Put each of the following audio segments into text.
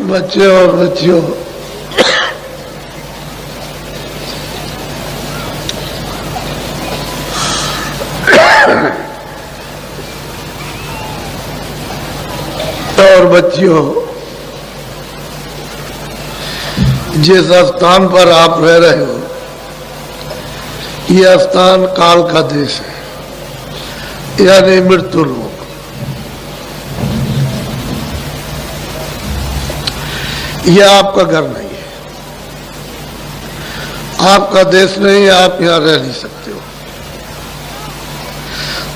बच्चे और बच्चियों, और बच्चियों, जिस स्थान पर आप रह रहे हो, यह स्थान काल का देश है, यानी मृत्यु लोक। यह आपका घर नहीं है, आपका देश नहीं है, आप यहां रह नहीं सकते हो।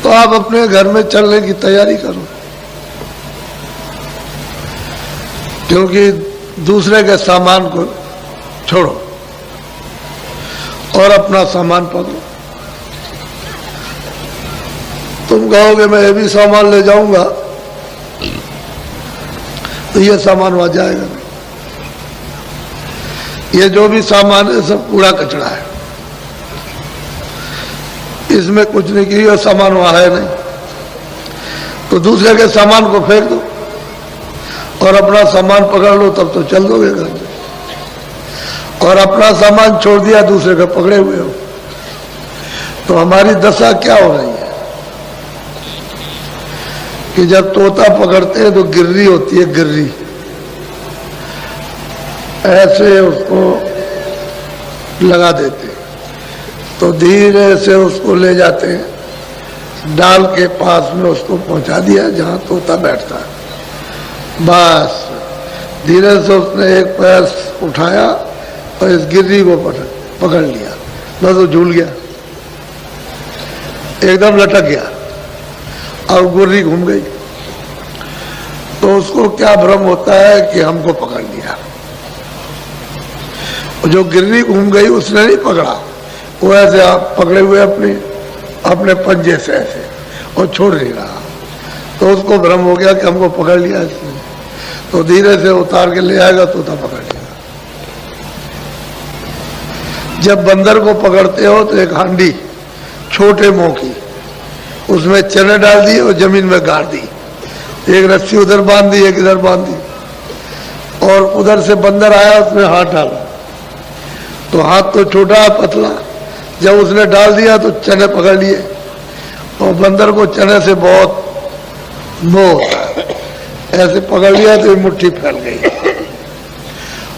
तो आप अपने घर में चलने की तैयारी करो, क्योंकि दूसरे के सामान को छोड़ो और अपना सामान पकड़ो। तुम कहोगे मैं ये भी सामान ले जाऊंगा, तो ये सामान वहां जाएगा नहीं। ये जो भी सामान है सब कूड़ा कचरा है, इसमें कुछ नहीं किया, सामान वहां है नहीं। तो दूसरे के सामान को फेंक दो और अपना सामान पकड़ लो, तब तो चल दोगे घर में। और अपना सामान छोड़ दिया, दूसरे को पकड़े हुए हो, तो हमारी दशा क्या हो रही है कि जब तोता पकड़ते हैं तो गिर्री होती है, गिर्री ऐसे उसको लगा देते, तो धीरे से उसको ले जाते हैं डाल के पास में, उसको पहुंचा दिया जहां तोता बैठता है। बस धीरे से उसने एक पैर उठाया और इस गिर्री को पकड़ लिया, बस वो झूल गया, एकदम लटक गया और गिर्री घूम गई। तो उसको क्या भ्रम होता है कि हमको पकड़ लिया। जो गिर्री घूम गई उसने नहीं पकड़ा, वो ऐसे आप पकड़े हुए अपने पंजे से ऐसे और छोड़ नहीं रहा। तो उसको भ्रम हो गया कि हमको पकड़ लिया इसने, तो धीरे से उतार के ले आएगा, तोता पकड़ लिया। जब बंदर को पकड़ते हो तो एक हांडी छोटे मुंह की, उसमें चने डाल दिए और जमीन में गाड़ दी, एक रस्सी उधर बांध दी, एक इधर बांध दी, और उधर से बंदर आया, उसमें हाथ डाला, तो हाथ तो छोटा पतला, जब उसने डाल दिया तो चने पकड़ लिए, और बंदर को चने से बहुत मोह होता है, ऐसे पकड़ लिया तो मुट्ठी फैल गई।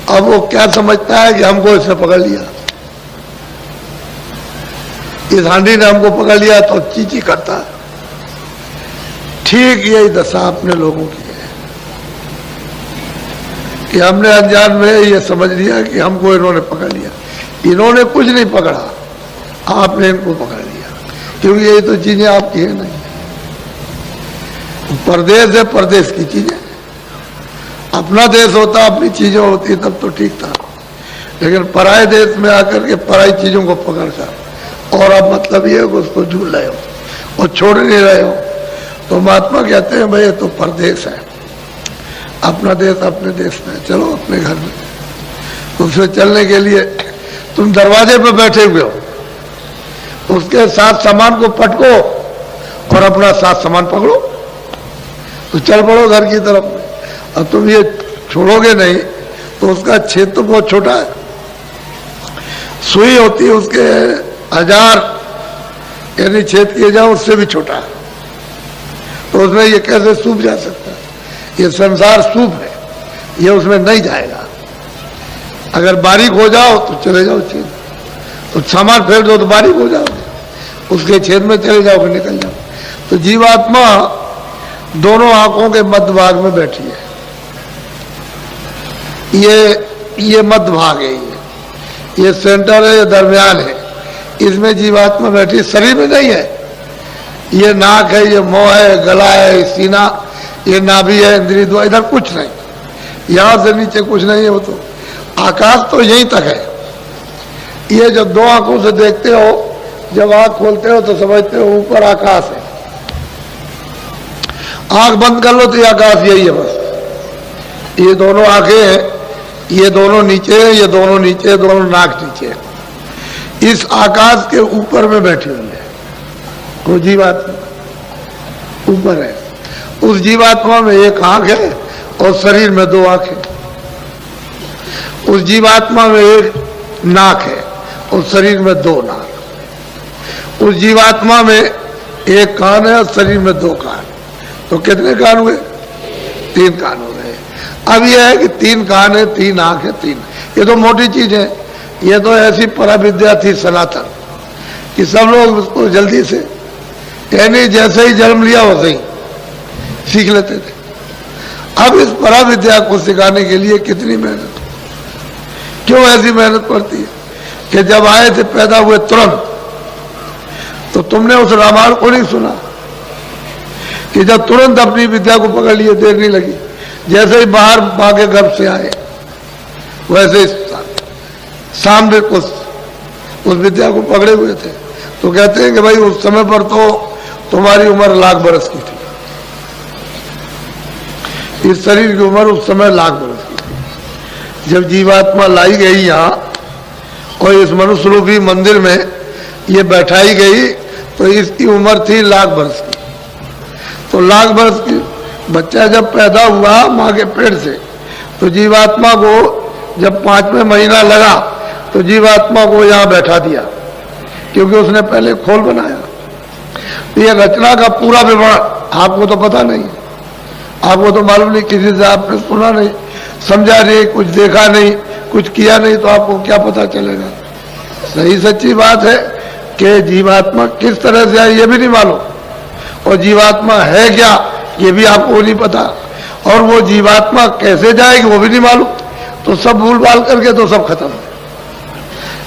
अब वो क्या समझता है कि हमको इसने पकड़ लिया, इस हांडी ने हमको पकड़ लिया, तो चींची करता है। ठीक यही दशा अपने लोगों की है कि हमने अनजान में ये समझ लिया कि हमको इन्होंने पकड़ लिया। इन्होंने कुछ नहीं पकड़ा, आपने इनको पकड़ लिया, क्योंकि ये तो चीजें आपकी है नहीं। परदेश है, परदेश की चीजें, अपना देश होता, अपनी चीजें होती, तब तो ठीक था। लेकिन पराये देश में आकर के पराई चीजों को पकड़कर, और अब मतलब ये है कि उसको झूल रहे हो और छोड़ नहीं रहे हो। तो महात्मा कहते हैं भाई ये तो परदेश है, अपना देश अपने देश में, चलो अपने घर में। उससे चलने के लिए तुम दरवाजे पे बैठे हुए हो, उसके साथ सामान को पटको और अपना साथ सामान पकड़ो, तो चल पड़ो घर की तरफ। अब तुम ये छोड़ोगे नहीं तो उसका छेद तो बहुत छोटा है, सुई होती है उसके 1000 यानी छेद किए जाओ, उससे भी छोटा है, तो उसमें ये कैसे सूख जा सकता है? ये संसार सूप है, ये उसमें नहीं जाएगा। अगर बारीक हो जाओ तो चले जाओ छेद, तो सामान फेंक दो तो बारीक हो जाओगे, उसके छेद में चले जाओ, निकल जाओ। तो जीवात्मा दोनों आंखों के मध्य भाग में बैठी है, ये मध्य भाग है, ये सेंटर है, ये दरमियान है, इसमें जीवात्मा बैठी, शरीर में नहीं है। ये नाक है, ये मुंह है, गला है, सीना, ये नाभि है, इंद्रिय द्वार, इधर कुछ नहीं, यहां से नीचे कुछ नहीं है। वो तो आकाश तो यहीं तक है। ये जब दो आंखों से देखते हो, जब आंख खोलते हो तो समझते हो ऊपर आकाश है, आंख बंद कर लो तो ये आकाश यही है बस। ये दोनों आंखें हैं, ये दोनों नीचे है, ये दोनों नीचे, दोनों नाक नीचे है, इस आकाश के ऊपर में बैठी हुई है वो जीवात्मा, ऊपर है। उस जीवात्मा में एक आंख है और शरीर में 2 आंखें, उस जीवात्मा में एक नाक है और शरीर में 2 नाक। उस जीवात्मा में एक कान है और शरीर में 2 कान। तो कितने कान हुए? 3 कान हो गए। अब यह है कि 3 कान है, 3 आंख है, 3, ये तो मोटी चीज है। ये तो ऐसी पराविद्या थी सनातन कि सब लोग उसको जल्दी से, यानी जैसे ही जन्म लिया वैसे ही सीख लेते थे। अब इस पराविद्या को सिखाने के लिए कितनी मेहनत, क्यों ऐसी मेहनत पड़ती है कि जब आए थे पैदा हुए तुरंत, तो तुमने उस रामायण को नहीं सुना कि जब तुरंत अपनी विद्या को पकड़ लिए, देर नहीं लगी। जैसे ही बाहर मां के गर्भ से आए वैसे सामने उस विद्या को पकड़े हुए थे। तो कहते हैं कि भाई उस समय पर तो तुम्हारी उम्र लाख बरस की थी, इस शरीर की उम्र उस समय लाख बरस की थी। जब जीवात्मा लाई गई यहाँ और इस मनुष्य रूपी मंदिर में ये बैठाई गई तो इसकी उम्र थी लाख बरस की। तो लाख बरस की बच्चा जब पैदा हुआ माँ के पेट से, तो जीवात्मा को जब 5वें महीना लगा तो जीवात्मा को यहाँ बैठा दिया, क्योंकि उसने पहले खोल बनाया। ये रचना का पूरा विवरण आपको तो पता नहीं, आपको तो मालूम नहीं, किसी से आपने सुना नहीं, समझा नहीं, कुछ देखा नहीं, कुछ किया नहीं, तो आपको क्या पता चलेगा। सही सच्ची बात है कि जीवात्मा किस तरह से है ये भी नहीं मालूम, और जीवात्मा है क्या ये भी आपको नहीं पता, और वो जीवात्मा कैसे जाएगी वो भी नहीं मालूम। तो सब भूल भाल करके तो सब खत्म है।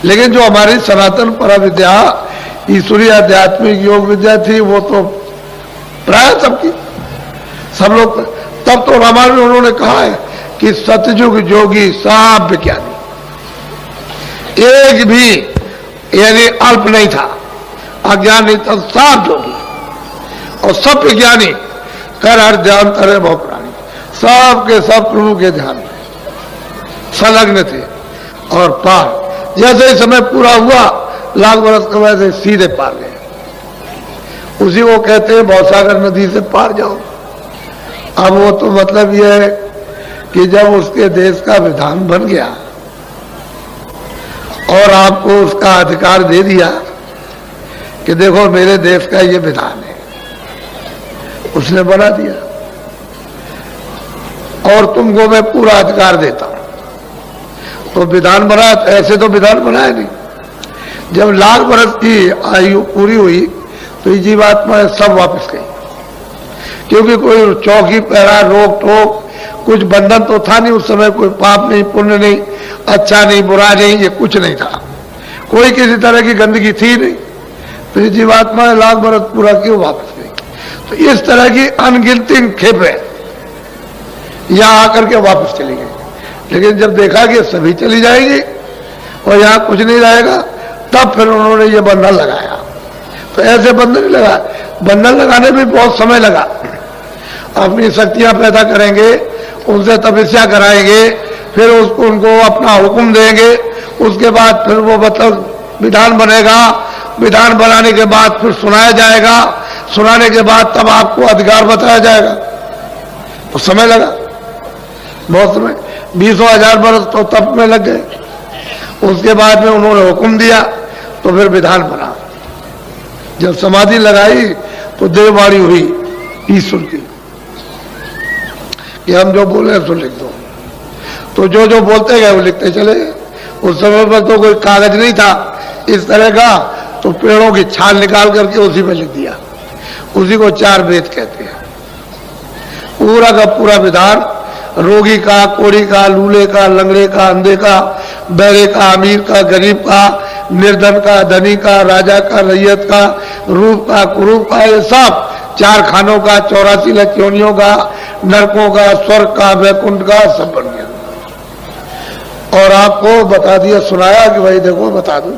लेकिन जो हमारी सनातन पराविद्या ईश्वरीय आध्यात्मिक योग विद्या थी वो तो प्राय सबकी, सब लोग, तब तो रामायण में उन्होंने कहा है कि सतयुग जोगी सब विज्ञानी, एक भी यानी अल्प नहीं था, अज्ञान नहीं था, सब जोगी और सब विज्ञानी, कर हर ध्यान करे बहु प्राणी, सब के सब प्रभु के ध्यान में संलग्न थे और पार। जैसे ही समय पूरा हुआ लाख बरस के वैसे सीधे पार गए। उसी को कहते हैं भवसागर नदी से पार जाओ। अब वो तो मतलब यह है कि जब उसके देश का विधान बन गया और आपको उसका अधिकार दे दिया कि देखो मेरे देश का ये विधान है, उसने बना दिया और तुमको मैं पूरा अधिकार देता हूं, तो विधान बना। तो ऐसे तो विधान बनाया नहीं। जब लाख बरस की आयु पूरी हुई तो ये जीवात्मा सब वापस गई, क्योंकि कोई चौकी पहरा रोक टोक कुछ बंधन तो था नहीं उस समय, कोई पाप नहीं, पुण्य नहीं, अच्छा नहीं, बुरा नहीं, ये कुछ नहीं था, कोई किसी तरह की गंदगी थी नहीं। तो ये जीवात्मा लाख बरस पूरा क्यों वापस गई? तो इस तरह की अनगिनती खेपें यहां आकर के वापस चली गई। लेकिन जब देखा कि सभी चली जाएगी और यहां कुछ नहीं रहेगा, तब फिर उन्होंने ये बंधन लगाया। तो ऐसे बंधन नहीं लगा, बंधन लगाने में बहुत समय लगा। अपनी शक्तियां पैदा करेंगे, उनसे तपस्या कराएंगे, फिर उसको उनको अपना हुक्म देंगे, उसके बाद फिर वो मतलब विधान बनेगा, विधान बनाने के बाद फिर सुनाया जाएगा, सुनाने के बाद तब आपको अधिकार बताया जाएगा। तो समय लगा, बहुत समय, 20,000 बरस तो तप में लग गए। उसके बाद में उन्होंने हुक्म दिया तो फिर विधान बना। जब समाधि लगाई तो देववाणी हुई ईश्वर की कि हम जो बोले सो लिख दो। तो जो जो बोलते गए वो लिखते चले गए। उस समय पर तो कोई कागज नहीं था इस तरह का, तो पेड़ों की छाल निकाल करके उसी में लिख दिया। उसी को 4 वेद कहते हैं। पूरा का पूरा विधान, रोगी का, कोढ़ी का, लूले का, लंगड़े का, अंधे का, बहरे का, अमीर का, गरीब का, निर्धन का, धनी का, राजा का, रैयत का, रूप का, कुरूप का, ये सब 4 खानों का, 84 लक्ष्योनियों का, नरकों का, स्वर्ग का, वैकुंठ का, सब बन गया। और आपको बता दिया, सुनाया कि भाई देखो बता दो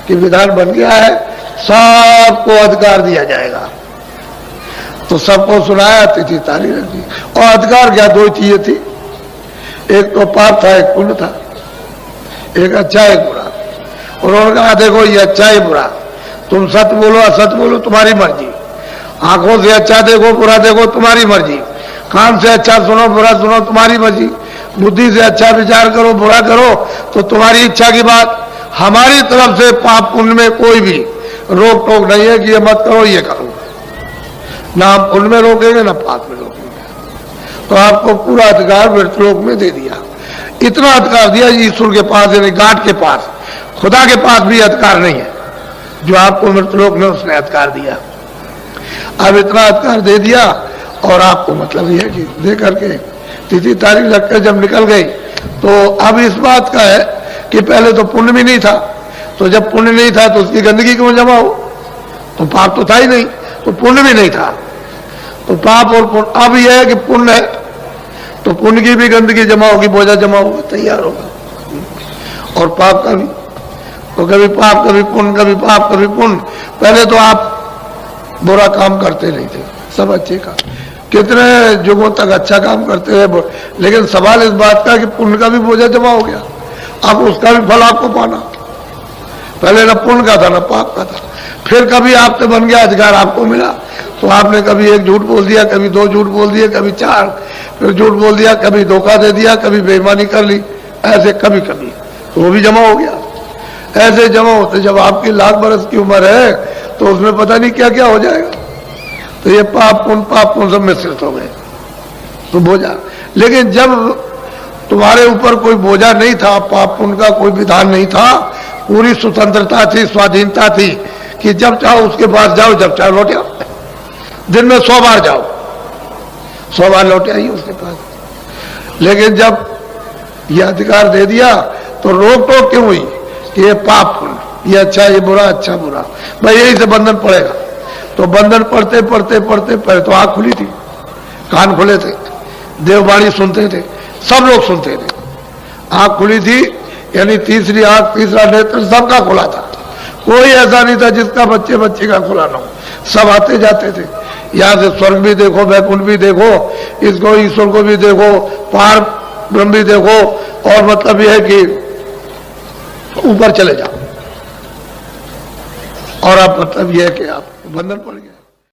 कि विधान बन गया है, सबको अधिकार दिया जाएगा। तो सबको सुनाया, तिथि ताली रख दी। और अधिकार क्या, 2 चीजें थी, एक तो पाप था, एक पुण्य था, एक अच्छा एक बुरा। उन्होंने कहा देखो ये अच्छा है बुरा, तुम सत्य बोलो असत्य बोलो तुम्हारी मर्जी, आंखों से अच्छा देखो बुरा देखो तुम्हारी मर्जी, कान से अच्छा सुनो बुरा सुनो तुम्हारी मर्जी, बुद्धि से अच्छा विचार करो, बुरा करो तो तुम्हारी इच्छा की बात। हमारी तरफ से पाप पुण्य में कोई भी रोक टोक नहीं है कि ये मत करो ये करो, ना हम पुण्य में रोकेंगे ना पाप में रोकेंगे। तो आपको पूरा अधिकार मृतलोक में दे दिया। इतना अधिकार दिया ईश्वर के पास, यानी गाठ के पास, खुदा के पास भी अधिकार नहीं है जो आपको मृतलोक में उसने अधिकार दिया। अब इतना अधिकार दे दिया और आपको मतलब यह कि दे करके तिथि तारीख रखकर जब निकल गई तो अब इस बात का है कि पहले तो पुण्य भी नहीं था, तो जब पुण्य नहीं था तो उसकी गंदगी क्यों जमा हो? तो पाप तो था ही नहीं, तो पुण्य भी नहीं था, तो पाप और पुण्य। अब यह है कि पुण्य है तो पुण्य की भी गंदगी जमा होगी, बोझा जमा होगा, तैयार होगा। और पाप का भी, तो कभी पाप कभी पुण्य, कभी पाप कभी पुण्य। पहले तो आप बुरा काम करते नहीं थे, सब अच्छे काम, कितने युगों तक अच्छा काम करते रहे, लेकिन सवाल इस बात का कि पुण्य का भी बोझा जमा हो गया, अब उसका भी फल आपको पाना। पहले न पुण्य का था न पाप का था। फिर कभी आपसे बन गया अधिकार, आपको मिला तो आपने कभी एक झूठ बोल दिया, कभी दो झूठ बोल दिए, कभी चार, फिर झूठ बोल दिया, कभी धोखा दे दिया, कभी बेईमानी कर ली, ऐसे कभी कभी, तो वो भी जमा हो गया। ऐसे जमा होते जब आपकी लाख बरस की उम्र है तो उसमें पता नहीं क्या क्या हो जाएगा। तो ये पाप पुण्य सब मिश्रित हो गए तो बोझा। लेकिन जब तुम्हारे ऊपर कोई बोझा नहीं था, पाप पुण्य का कोई विधान नहीं था, पूरी स्वतंत्रता थी, स्वाधीनता थी कि जब चाहो उसके पास जाओ, जब चाहो लौट आओ, दिन में 100 बार जाओ, 100 बार लौट आइए उसके पास। लेकिन जब यह अधिकार दे दिया तो रोक टोक क्यों हुई कि ये पाप पुण्य, ये अच्छा ये बुरा, अच्छा बुरा, भाई यही से बंधन पड़ेगा। तो बंधन पढ़ते पढ़ते पढ़ते पहले तो आंख खुली थी, कान खुले थे, देववाणी सुनते थे, सब लोग सुनते थे, आंख खुली थी, यानी तीसरी आंख, तीसरा नेत्र सबका खुला था। कोई ऐसा नहीं था जिसका बच्चे बच्चे का खुला ना हो, सब आते जाते थे। यहाँ से स्वर्ग भी देखो, वैकुंठ भी देखो, इसको ईश्वर को भी देखो, पार ब्रह्म भी देखो, और मतलब यह है कि ऊपर चले जाओ। और आप मतलब यह है कि आप बंधन पड़ गए।